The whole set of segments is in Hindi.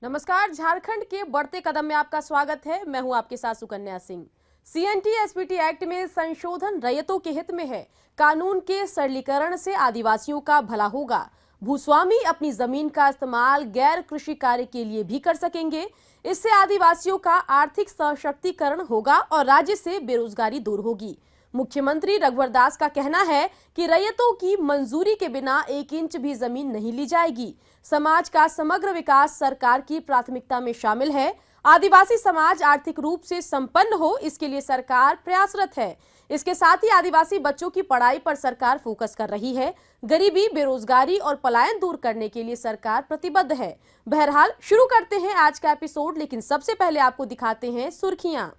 नमस्कार, झारखंड के बढ़ते कदम में आपका स्वागत है। मैं हूं आपके साथ Sukanya Singh. CNT SPT act में संशोधन रैयतों के हित में है। कानून के सरलीकरण से आदिवासियों का भला होगा। भूस्वामी अपनी जमीन का इस्तेमाल गैर कृषि कार्य के लिए भी कर सकेंगे। इससे आदिवासियों का आर्थिक सशक्तिकरण होगा और राज्य से बेरोजगारी दूर होगी। मुख्यमंत्री रघुवर दास का कहना है कि रैयतों की मंजूरी के बिना 1 इंच भी जमीन नहीं ली जाएगी। समाज का समग्र विकास सरकार की प्राथमिकता में शामिल है। आदिवासी समाज आर्थिक रूप से संपन्न हो, इसके लिए सरकार प्रयासरत है। इसके साथ ही आदिवासी बच्चों की पढ़ाई पर सरकार फोकस कर रही है। गरीबी, बेरोजगारी और पलायन दूर करने के लिए सरकार प्रतिबद्ध है। बहरहाल शुरू करते हैं आज का एपिसोड, लेकिन सबसे पहले आपको दिखाते हैं सुर्खियां।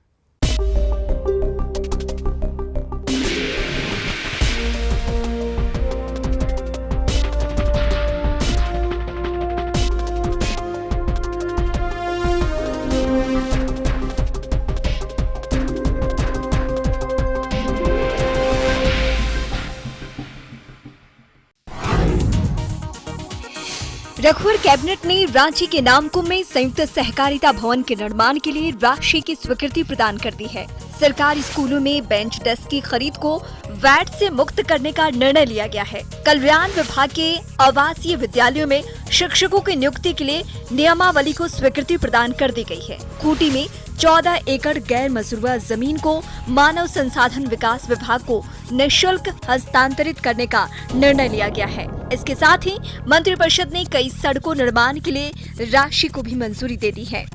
रघुवर कैबिनेट ने रांची के नामकुम में संयुक्त सहकारिता भवन के निर्माण के लिए राशि की स्वीकृति प्रदान कर दी है। सरकारी स्कूलों में बेंच डेस्क की खरीद को वैट से मुक्त करने का निर्णय लिया गया है। कल्याण विभाग के आवासीय विद्यालयों में शिक्षकों की नियुक्ति के लिए नियमावली को स्वीकृति प्रदान कर दी गई है। खूंटी में 14 एकड़ गैर मजरूआ जमीन को मानव संसाधन विकास विभाग को निःशुल्क हस्तांतरित करने का निर्णय लिया गया है। इसके साथ ही मंत्रिपरिषद ने कई सड़कों निर्माण के लिए राशि को भी मंजूरी दे दी है।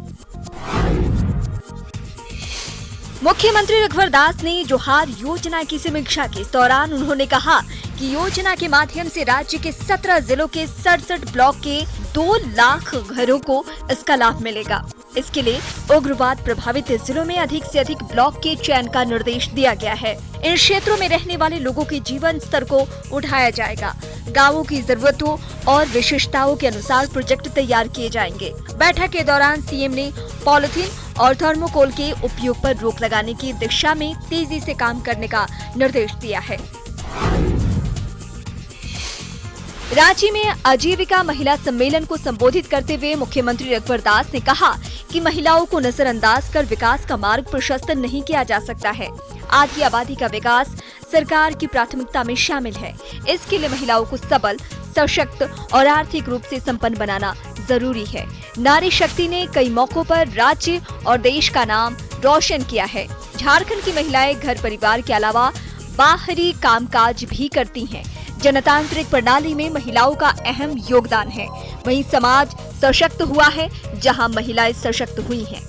मुख्यमंत्री रघुवर दास ने जोहार योजना की समीक्षा की। इस दौरान उन्होंने कहा कि योजना के माध्यम से राज्य के 17 जिलों के 67 ब्लॉक के 2 लाख घरों को इसका लाभ मिलेगा। इसके लिए उग्रवाद प्रभावित जिलों में अधिक से अधिक ब्लॉक के चयन का निर्देश दिया गया है। इन क्षेत्रों में रहने वाले लोगों के जीवन स्तर को उठाया जाएगा। गांवों की जरूरतों और विशेषताओं के अनुसार प्रोजेक्ट तैयार किए जाएंगे। बैठक के दौरान सीएम ने पॉलिथीन और थर्मोकोल के उपयोग पर रोक लगाने की दिशा में तेजी से काम करने का निर्देश दिया है। रांची में आजीविका महिला सम्मेलन को संबोधित करते हुए मुख्यमंत्री रघुवर दास ने कहा कि महिलाओं को नजरअंदाज कर विकास का मार्ग प्रशस्त नहीं किया जा सकता है। आधी आबादी का विकास सरकार की प्राथमिकता में शामिल है। इसके लिए महिलाओं को सबल, सशक्त और आर्थिक रूप से संपन्न बनाना जरूरी है। नारी शक्ति ने कई मौकों पर राज्य और देश का नाम रोशन किया है। झारखंड की महिलाएं घर परिवार के अलावा बाहरी कामकाज भी करती हैं। जनतांत्रिक प्रणाली में महिलाओं का अहम योगदान है। वहीं समाज सशक्त हुआ है जहां महिलाएं सशक्त हुई हैं।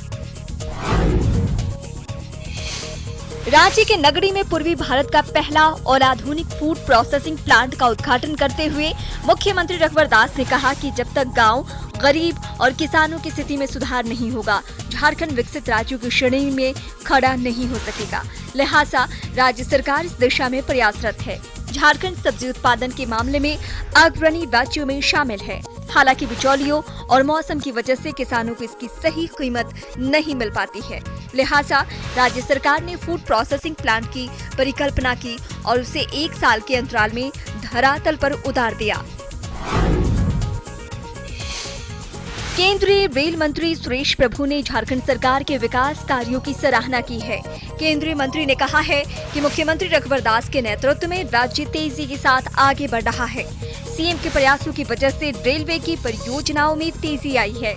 रांची के नगरी में पूर्वी भारत का पहला और आधुनिक फूड प्रोसेसिंग प्लांट का उद्घाटन करते हुए मुख्यमंत्री रघुवर दास ने कहा कि जब तक गांव, गरीब और किसानों की स्थिति में सुधार नहीं होगा, झारखंड विकसित राज्यों की श्रेणी में खड़ा नहीं हो सकेगा। लिहाजा राज्य सरकार इस दिशा में प्रयासरत है। झारखंड सब्जी उत्पादन के मामले में अग्रणी राज्यों में शामिल है। हालांकि बिचौलियों और मौसम की वजह से किसानों को इसकी सही कीमत नहीं मिल पाती है। लिहाजा राज्य सरकार ने फूड प्रोसेसिंग प्लांट की परिकल्पना की और उसे 1 साल के अंतराल में धरातल पर उतार दिया। केंद्रीय रेल मंत्री सुरेश प्रभु ने झारखंड सरकार के विकास कार्यों की सराहना की है। केंद्रीय मंत्री ने कहा है कि मुख्यमंत्री रघुवर दास के नेतृत्व में राज्य तेजी के साथ आगे बढ़ रहा है। सीएम के प्रयासों की वजह से रेलवे की परियोजनाओं में तेजी आई है।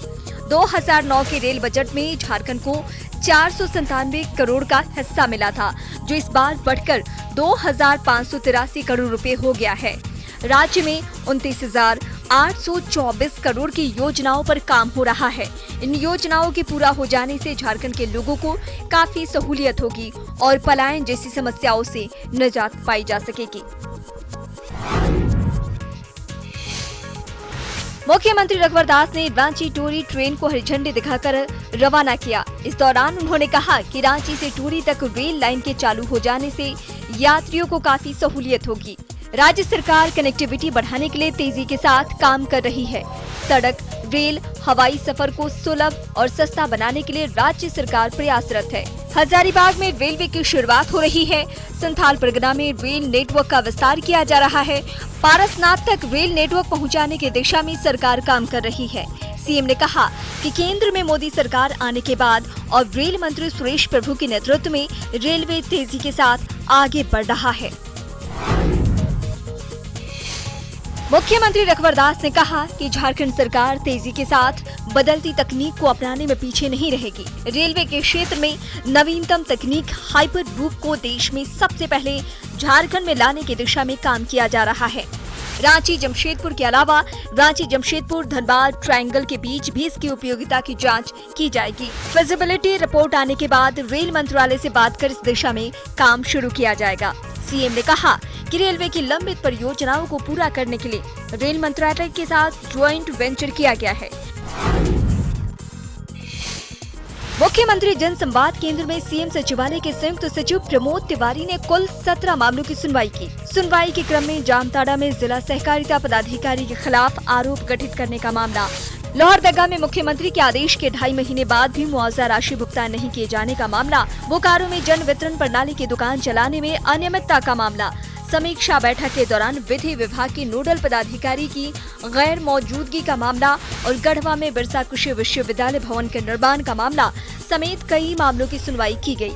2009 के रेल बजट में झारखंड को 497 करोड़ का हिस्सा मिला था, जो इस बार बढ़कर 2583 करोड़ रुपए हो गया है। राज्य में 29,824 करोड़ की योजनाओं पर काम हो रहा है। इन योजनाओं के पूरा हो जाने से झारखंड के लोगों को काफी सहूलियत होगी और पलायन जैसी समस्याओं से निजात पाई जा सकेगी। मुख्यमंत्री रघुवर दास ने रांची टोरी ट्रेन को हरी झंडी दिखाकर रवाना किया। इस दौरान उन्होंने कहा कि रांची से टोरी तक रेल लाइन के चालू हो जाने से यात्रियों को काफी सहूलियत होगी। राज्य सरकार कनेक्टिविटी बढ़ाने के लिए तेजी के साथ काम कर रही है। सड़क, रेल, हवाई सफर को सुलभ और सस्ता बनाने के लिए राज्य सरकार प्रयासरत है। हजारीबाग में रेलवे की शुरुआत हो रही है। संथाल परगना में रेल नेटवर्क का विस्तार किया जा रहा है। पारसनाथ तक रेल नेटवर्क पहुंचाने की दिशा में सरकार काम कर रही है। सीएम ने कहा कि केंद्र में मोदी सरकार आने के बाद और रेल मंत्री सुरेश प्रभु के नेतृत्व में रेलवे तेजी के साथ आगे बढ़ रहा है। मुख्यमंत्री रघुवर दास ने कहा कि झारखंड सरकार तेजी के साथ बदलती तकनीक को अपनाने में पीछे नहीं रहेगी। रेलवे के क्षेत्र में नवीनतम तकनीक हाइपर लूप को देश में सबसे पहले झारखंड में लाने की दिशा में काम किया जा रहा है। रांची जमशेदपुर के अलावा रांची जमशेदपुर धनबाद ट्रायंगल के बीच भी इसकी उपयोगिता की जांच की जाएगी। फिजिबिलिटी रिपोर्ट आने के बाद रेल मंत्रालय से बात कर इस दिशा में काम शुरू किया जाएगा। सीएम ने कहा कि रेलवे की लंबित परियोजनाओं को पूरा करने के लिए रेल मंत्रालय के साथ ज्वाइंट वेंचर किया गया है। मुख्यमंत्री जन संवाद केंद्र में सीएम सचिवालय के संयुक्त सचिव प्रमोद तिवारी ने कुल 17 मामलों की सुनवाई की। सुनवाई के क्रम में जामताड़ा में जिला सहकारिता पदाधिकारी के खिलाफ आरोप गठित करने का मामला, लोहरदगा में मुख्यमंत्री के आदेश के 2.5 महीने बाद भी मुआवजा राशि भुगतान नहीं किए जाने का मामला, बोकारो में जन वितरण प्रणाली की दुकान चलाने में अनियमितता का मामला, समीक्षा बैठक के दौरान विधि विभाग के नोडल पदाधिकारी की गैर मौजूदगी का मामला और गढ़वा में बिरसा कृषि विश्वविद्यालय भवन के निर्माण का मामला समेत कई मामलों की सुनवाई की गई।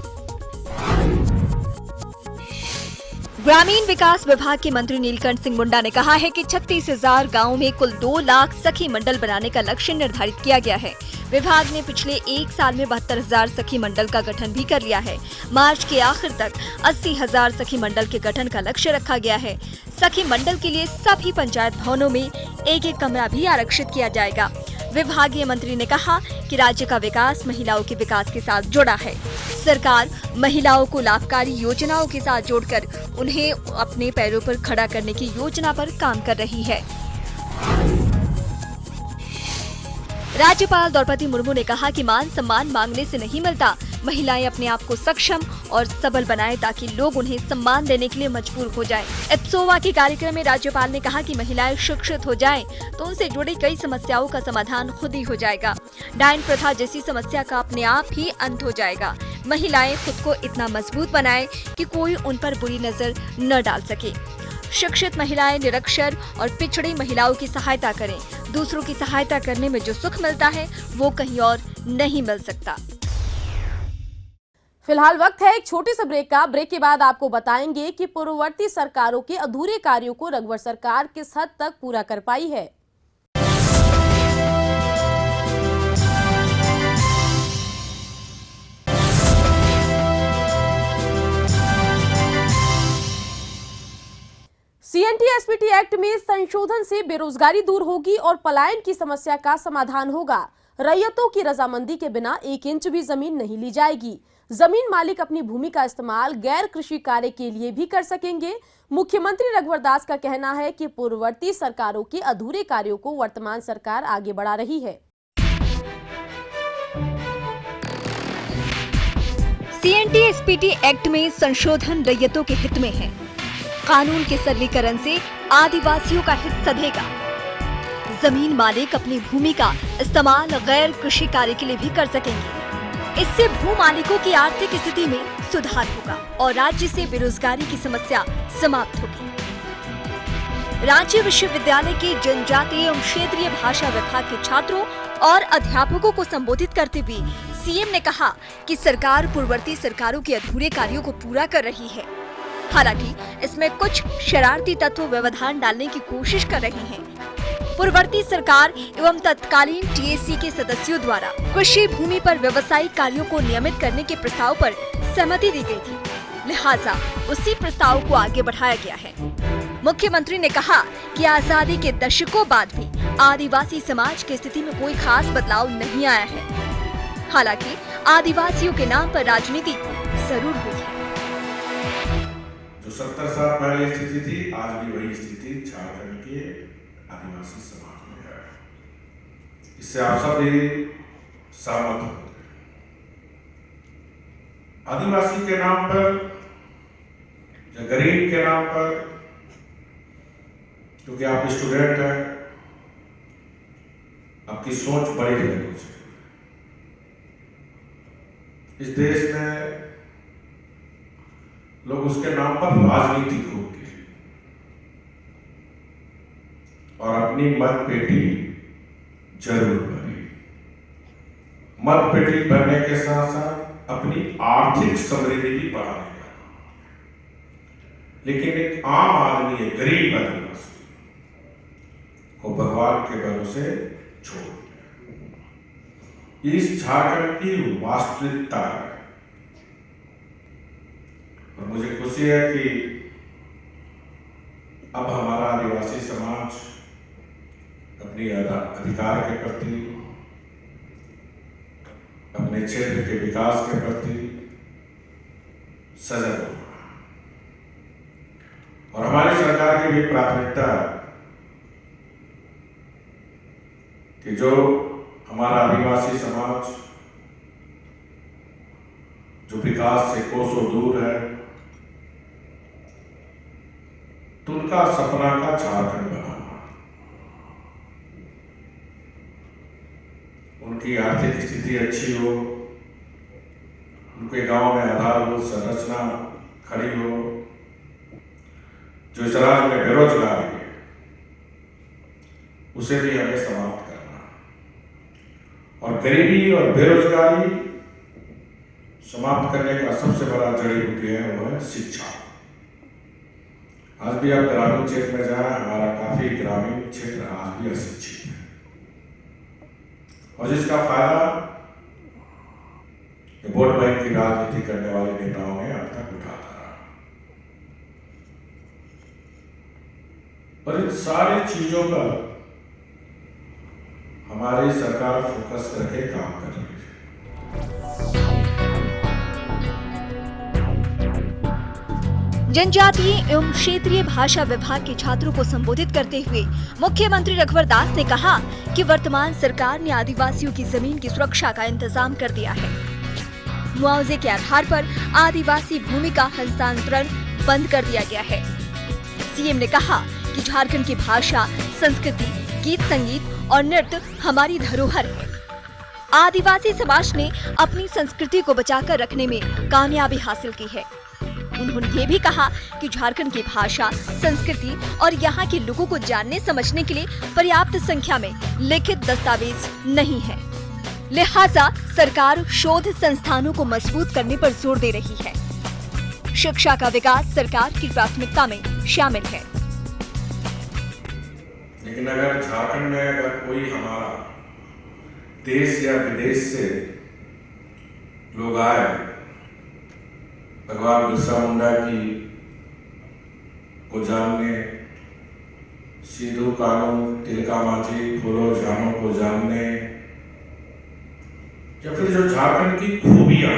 ग्रामीण विकास विभाग के मंत्री नीलकंठ सिंह मुंडा ने कहा है कि 36,000 गाँव में कुल 2 लाख सखी मंडल बनाने का लक्ष्य निर्धारित किया गया है। विभाग ने पिछले 1 साल में 72,000 सखी मंडल का गठन भी कर लिया है। मार्च के आखिर तक 80,000 सखी मंडल के गठन का लक्ष्य रखा गया है। सखी मंडल के लिए सभी पंचायत भवनों में एक कमरा भी आरक्षित किया जाएगा। विभागीय मंत्री ने कहा कि राज्य का विकास महिलाओं के विकास के साथ जुड़ा है। सरकार महिलाओं को लाभकारी योजनाओं के साथ जोड़कर उन्हें अपने पैरों पर खड़ा करने की योजना पर काम कर रही है। राज्यपाल द्रौपदी मुर्मू ने कहा कि मान सम्मान मांगने से नहीं मिलता, महिलाएं अपने आप को सक्षम और सबल बनाएं ताकि लोग उन्हें सम्मान देने के लिए मजबूर हो जाएं। इप्सोवा के कार्यक्रम में राज्यपाल ने कहा कि महिलाएं शिक्षित हो जाएं तो उनसे जुड़ी कई समस्याओं का समाधान खुद ही हो जाएगा। डायन प्रथा जैसी समस्या का अपने आप ही अंत हो जाएगा। महिलाएं खुद को इतना मजबूत बनाएं कि कोई उन पर बुरी नजर न डाल सके। शिक्षित महिलाएं निरक्षर और पिछड़ी महिलाओं की सहायता करें। दूसरों की सहायता करने में जो सुख मिलता है वो कहीं और नहीं मिल सकता। फिलहाल वक्त है एक छोटे से ब्रेक का। ब्रेक के बाद आपको बताएंगे कि पूर्ववर्ती सरकारों के अधूरे कार्यों को रघुवर सरकार किस हद तक पूरा कर पाई है। सीएनटी-एसपीटी एक्ट में संशोधन से बेरोजगारी दूर होगी और पलायन की समस्या का समाधान होगा। रैयतों की रजामंदी के बिना 1 इंच भी जमीन नहीं ली जाएगी। जमीन मालिक अपनी भूमि का इस्तेमाल गैर कृषि कार्य के लिए भी कर सकेंगे। मुख्यमंत्री रघुवर दास का कहना है कि पूर्ववर्ती सरकारों के अधूरे कार्यों को वर्तमान सरकार आगे बढ़ा रही है। सीएनटी-एसपीटी एक्ट में संशोधन रैयतों के हित में है। कानून के सरलीकरण से आदिवासियों का हित सधेगा। जमीन मालिक अपनी भूमि का इस्तेमाल गैर कृषि कार्य के लिए भी कर सकेंगे। इससे भू मालिकों की आर्थिक स्थिति में सुधार होगा और राज्य से बेरोजगारी की समस्या समाप्त होगी। रांची विश्वविद्यालय के जनजातीय एवं क्षेत्रीय भाषा विभाग के छात्रों और अध्यापकों को संबोधित करते हुए सीएम ने कहा कि सरकार पूर्ववर्ती सरकारों के अधूरे कार्यों को पूरा कर रही है। हालांकि इसमें कुछ शरारती तत्व व्यवधान डालने की कोशिश कर रहे हैं। पूर्ववर्ती सरकार एवं तत्कालीन टीएसी के सदस्यों द्वारा कृषि भूमि पर व्यावसायिक कार्यों को नियमित करने के प्रस्ताव पर सहमति दी गई थी, लिहाजा उसी प्रस्ताव को आगे बढ़ाया गया है। मुख्यमंत्री ने कहा कि आजादी के दशकों बाद भी आदिवासी समाज की स्थिति में कोई खास बदलाव नहीं आया है। हालांकि आदिवासियों के नाम पर राजनीति जरूर हुई है। जो 70 साल पहले स्थिति थी, आज भी वही स्थिति झारखंड के आदिवासी समाज में है। इससे आप सब भी सहमत होते हैं। आदिवासी के नाम पर या गरीब के नाम पर, क्योंकि आप स्टूडेंट हैं, आपकी सोच बड़ी रहनी चाहिए। इस देश में लोग उसके नाम पर राजनीति होते हैं और अपनी मत पेटी जरूर भरी। मत पेटी भरने के साथ साथ अपनी आर्थिक समृद्धि भी बढ़ाने का, लेकिन एक आम आदमी, एक गरीब आदिवासी को भगवान के भरोसे छोड़ दिया। इस झारखंड की वास्तविकता है और मुझे खुशी है कि अब हमारा आदिवासी समाज अपनी अधिकार के प्रति, अपने क्षेत्र के विकास के प्रति सजग हो रहा है और हमारी सरकार की भी प्राथमिकता है कि जो हमारा आदिवासी समाज जो विकास से कोसों दूर है, तो उनका सपना का झारखंड बनाना, उनकी आर्थिक स्थिति अच्छी हो, उनके गांव में आधारभूत संरचना खड़ी हो, जो इस राज्य में बेरोजगारी है उसे भी हमें समाप्त करना, और गरीबी और बेरोजगारी समाप्त करने का सबसे बड़ा जड़ी बूटी है वो है शिक्षा। आज भी आप ग्रामीण क्षेत्र में जाए, हमारा काफी ग्रामीण क्षेत्र आज भी अशिक्षित है और जिसका फायदा वोट बैंक की राजनीति करने वाले नेताओं ने अब तक उठाता रहा। और इन सारी चीजों पर हमारी सरकार फोकस करके काम कर रही है। जनजातीय एवं क्षेत्रीय भाषा विभाग के छात्रों को संबोधित करते हुए मुख्यमंत्री रघुवर दास ने कहा कि वर्तमान सरकार ने आदिवासियों की जमीन की सुरक्षा का इंतजाम कर दिया है। मुआवजे के आधार पर आदिवासी भूमि का हस्तांतरण बंद कर दिया गया है। सीएम ने कहा कि झारखंड की भाषा, संस्कृति, गीत संगीत और नृत्य हमारी धरोहर है। आदिवासी समाज ने अपनी संस्कृति को बचाकर रखने में कामयाबी हासिल की है। उन्होंने ये भी कहा कि झारखंड की भाषा, संस्कृति और यहाँ के लोगों को जानने समझने के लिए पर्याप्त संख्या में लिखित दस्तावेज नहीं है। लिहाजा सरकार शोध संस्थानों को मजबूत करने पर जोर दे रही है। शिक्षा का विकास सरकार की प्राथमिकता में शामिल है। लेकिन अगर झारखंड में अगर कोई हमारा देश या विदेश से लोग आए, भगवान बिरसा मुंडा की को जानने, सिद्धू कानून, तिलका मांझी, फूलो जानो को जानने, या फिर जो झारखंड की खूबियां,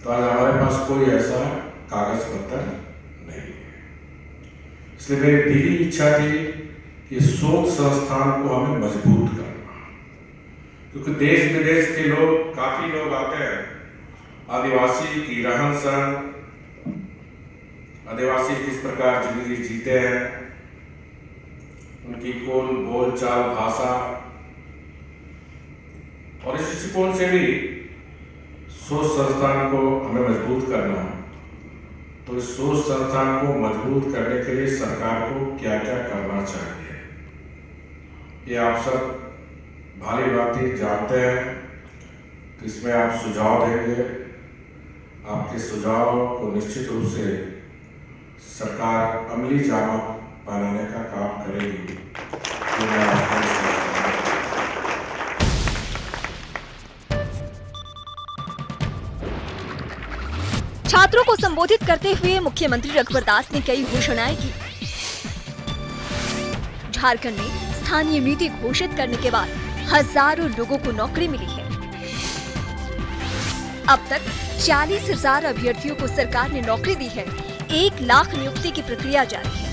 तो आज हमारे पास कोई ऐसा कागज पत्र नहीं है। इसलिए मेरी दिली इच्छा थी कि शोध संस्थान को हमें मजबूत करना, क्योंकि देश विदेश के लोग, काफी लोग आते हैं, आदिवासी की रहन सहन, आदिवासी किस प्रकार जिंदगी जीते हैं, उनकी कौन बोलचाल, भाषा, और इस दृष्टिकोण से भी शोध संस्थान को हमें मजबूत करना है। तो इस शोध संस्थान को मजबूत करने के लिए सरकार को क्या क्या करना चाहिए, ये आप सब भाली भांति जानते हैं। तो इसमें आप सुझाव देंगे, आपके सुझाव को निश्चित रूप से सरकार अमली जामा बनाने का काम करेगी। तो मैं आपको छात्रों को संबोधित करते हुए मुख्यमंत्री रघुवर दास ने कई घोषणाएं की। झारखंड में स्थानीय नीति घोषित करने के बाद हजारों लोगों को नौकरी मिली है। अब तक 40,000 अभ्यर्थियों को सरकार ने नौकरी दी है। 1 लाख नियुक्ति की प्रक्रिया जारी है।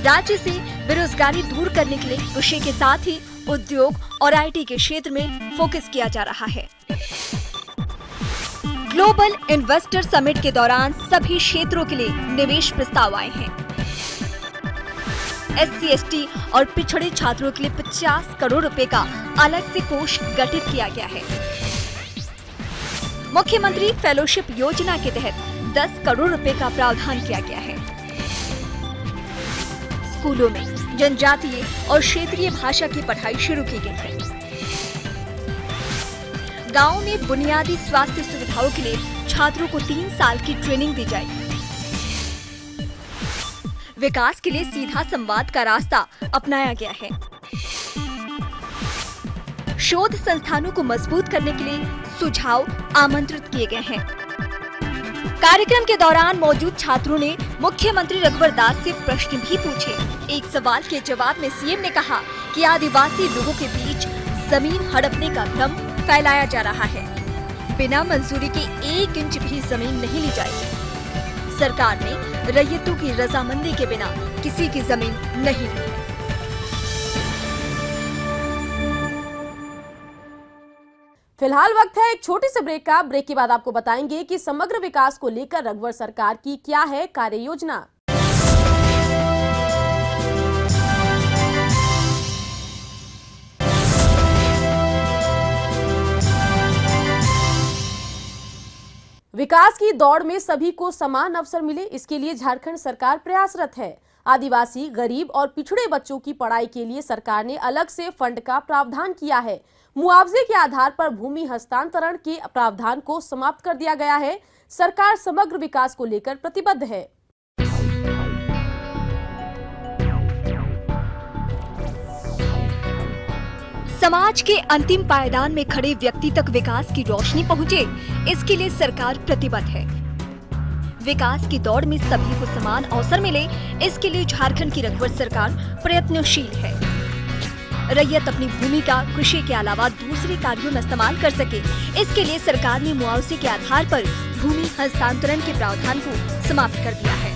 राज्य से बेरोजगारी दूर करने के लिए कृषि के साथ ही उद्योग और आईटी के क्षेत्र में फोकस किया जा रहा है। ग्लोबल इन्वेस्टर समिट के दौरान सभी क्षेत्रों के लिए निवेश प्रस्ताव आए हैं। SC/ST और पिछड़े छात्रों के लिए 50 करोड़ रुपए का अलग से कोष गठित किया गया है। मुख्यमंत्री फेलोशिप योजना के तहत 10 करोड़ रुपए का प्रावधान किया गया है। स्कूलों में जनजातीय और क्षेत्रीय भाषा की पढ़ाई शुरू की गई है। गांव में बुनियादी स्वास्थ्य सुविधाओं के लिए छात्रों को 3 साल की ट्रेनिंग दी जाएगी। विकास के लिए सीधा संवाद का रास्ता अपनाया गया है। शोध संस्थानों को मजबूत करने के लिए सुझाव आमंत्रित किए गए हैं। कार्यक्रम के दौरान मौजूद छात्रों ने मुख्यमंत्री रघुवर दास से प्रश्न भी पूछे। एक सवाल के जवाब में सीएम ने कहा कि आदिवासी लोगों के बीच जमीन हड़पने का भ्रम फैलाया जा रहा है। बिना मंजूरी के 1 इंच भी जमीन नहीं ली जाएगी। सरकार ने रैयतों की रजामंदी के बिना किसी की जमीन नहीं ली। फिलहाल वक्त है एक छोटे से ब्रेक का। ब्रेक के बाद आपको बताएंगे कि समग्र विकास को लेकर रघुवर सरकार की क्या है कार्य योजना। विकास की दौड़ में सभी को समान अवसर मिले, इसके लिए झारखंड सरकार प्रयासरत है। आदिवासी, गरीब और पिछड़े बच्चों की पढ़ाई के लिए सरकार ने अलग से फंड का प्रावधान किया है। मुआवजे के आधार पर भूमि हस्तांतरण के प्रावधान को समाप्त कर दिया गया है। सरकार समग्र विकास को लेकर प्रतिबद्ध है। समाज के अंतिम पायदान में खड़े व्यक्ति तक विकास की रोशनी पहुंचे, इसके लिए सरकार प्रतिबद्ध है। विकास की दौड़ में सभी को समान अवसर मिले, इसके लिए झारखंड की रघुवर सरकार प्रयत्नशील है। रैयत अपनी भूमि का कृषि के अलावा दूसरे कार्यों में इस्तेमाल कर सके, इसके लिए सरकार ने मुआवजे के आधार पर भूमि हस्तांतरण के प्रावधान को समाप्त कर दिया है।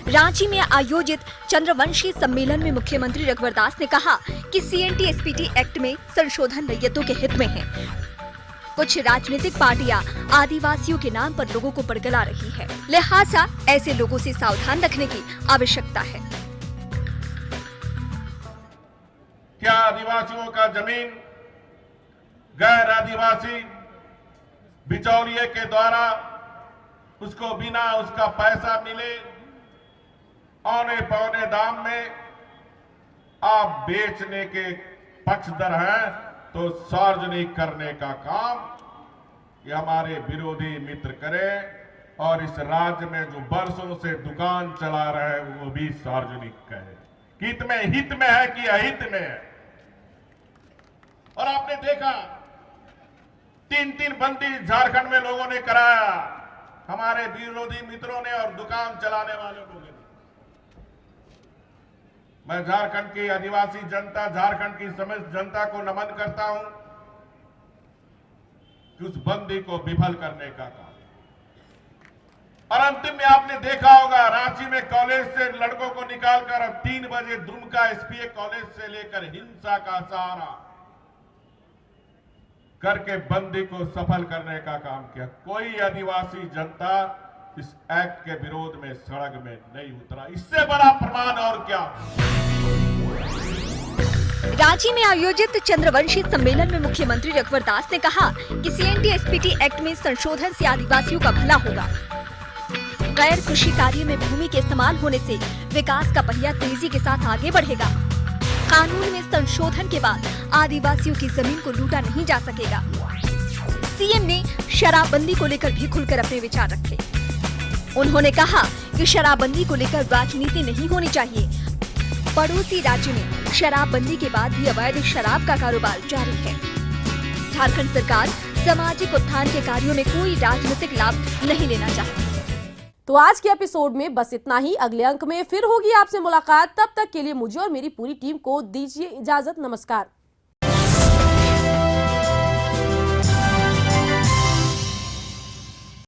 रांची में आयोजित चंद्रवंशी सम्मेलन में मुख्यमंत्री रघुवर दास ने कहा कि CNT-SPT एक्ट में संशोधन रैयतों के हित में है। कुछ राजनीतिक पार्टियां आदिवासियों के नाम पर लोगों को बरगला रही है, लिहाजा ऐसे लोगों से सावधान रखने की आवश्यकता है। क्या आदिवासियों का जमीन गैर आदिवासी बिचौलिए के द्वारा उसको बिना उसका पैसा मिले औने पौने दाम में आप बेचने के पक्षधर हैं, तो सार्वजनिक करने का काम ये हमारे विरोधी मित्र करें और इस राज्य में जो वर्षों से दुकान चला रहे हैं वो भी सार्वजनिक कहे। हित में है कि अहित में है। और आपने देखा 3 बंदी झारखंड में लोगों ने कराया, हमारे विरोधी मित्रों ने और दुकान चलाने वाले लोगों ने। मैं झारखंड की आदिवासी जनता, झारखंड की समस्त जनता को नमन करता हूं कि उस बंदी को विफल करने का काम। और अंतिम में आपने देखा होगा रांची में कॉलेज से लड़कों को निकालकर अब 3 बजे दुमका SPA कॉलेज से लेकर हिंसा का सहारा करके बंदी को सफल करने का काम किया। कोई आदिवासी जनता इस एक्ट के विरोध में सड़क में नहीं उतरा। इससे बड़ा प्रमाण और क्या। रांची में आयोजित चंद्रवंशी सम्मेलन में मुख्यमंत्री रघुवर दास ने कहा कि CNT-SPT एक्ट में संशोधन से आदिवासियों का भला होगा। गैर कृषि कार्य में भूमि के इस्तेमाल होने से विकास का पहिया तेजी के साथ आगे बढ़ेगा। कानून में संशोधन के बाद आदिवासियों की जमीन को लूटा नहीं जा सकेगा। सीएम ने शराबबंदी को लेकर भी खुलकर अपने विचार रखे। उन्होंने कहा कि शराबबंदी को लेकर राजनीति नहीं होनी चाहिए। पड़ोसी राज्य में शराबबंदी के बाद भी अवैध शराब का कारोबार जारी है। झारखंड सरकार सामाजिक उत्थान के कार्यों में कोई राजनीतिक लाभ नहीं लेना चाहती। तो आज के एपिसोड में बस इतना ही। अगले अंक में फिर होगी आपसे मुलाकात। तब तक के लिए मुझे और मेरी पूरी टीम को दीजिए इजाजत। नमस्कार।